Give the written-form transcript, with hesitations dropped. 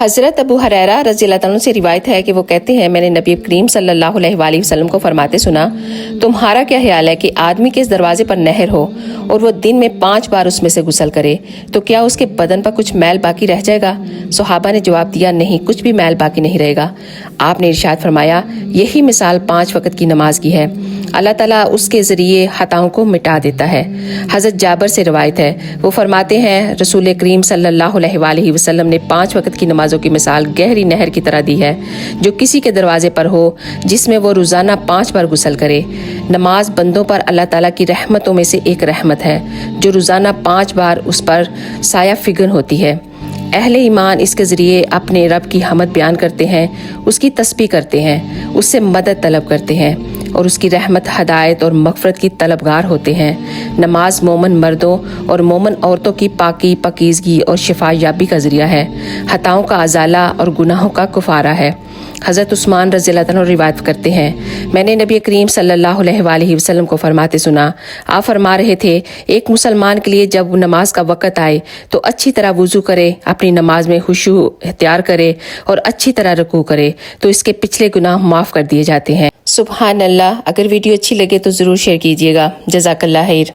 हज़रत अबू हुरैरा रज़ी अल्लाह तआला से रिवायत है कि वो कहते हैं, मैंने नबी करीम सल्लल्लाहु अलैहि वसल्लम को फरमाते सुना, तुम्हारा क्या ख्याल है कि आदमी के इस दरवाजे पर नहर हो और वो दिन में 5 बार उसमें से गुसल करे तो क्या उसके बदन पर कुछ मैल बाकी रह जाएगा? सहाबा ने जवाब दिया, नहीं, कुछ भी मैल बाकी नहीं रहेगा। आपने इरशाद फरमाया, यही मिसाल 5 वक्त की नमाज की है। अल्लाह ताला उसके ज़रिए खताओं को मिटा देता है। हज़रत जाबर से रिवायत है, वो फरमाते हैं, रसूल करीम सल्लल्लाहु अलैहि वसल्लम ने 5 वक्त की नमाजों की मिसाल गहरी नहर की तरह दी है। जो किसी के दरवाजे पर हो जिसमें वो रोज़ाना 5 बार गुसल करे। नमाज बंदों पर अल्लाह ताला की रहमतों में से एक रहमत है जो रोज़ाना 5 बार उस पर साया फिगन होती है। अहले ईमान इसके ज़रिए अपने रब की हमद बयान करते हैं, उसकी तस्बीह करते हैं, उससे मदद तलब करते हैं और उसकी रहमत, हदायत और मग़फ़िरत की तलबगार होते हैं। नमाज मोमन मर्दों और मोमन औरतों की पाकी, पकीज़गी और शिफा याबी का ज़रिया है, खताओं का अज़ाला और गुनाहों का कुफ़ारा है। हज़रत उस्मान रज़ी अल्लाह तआला रिवायत करते हैं, मैंने नबी करीम सल्लल्लाहु अलैहि वसल्लम को फरमाते सुना। आप फरमा रहे थे, एक मुसलमान के लिए जब नमाज का वक़्त आए तो अच्छी तरह वुज़ू करे, अपनी नमाज में खुशू इख्तियार करे और अच्छी तरह रुकू करे तो इसके पिछले गुनाह माफ़ कर दिए जाते हैं। सुबहान अल्लाह। अगर वीडियो अच्छी लगे तो ज़रूर शेयर कीजिएगा। जज़ाकल्लाह खैर।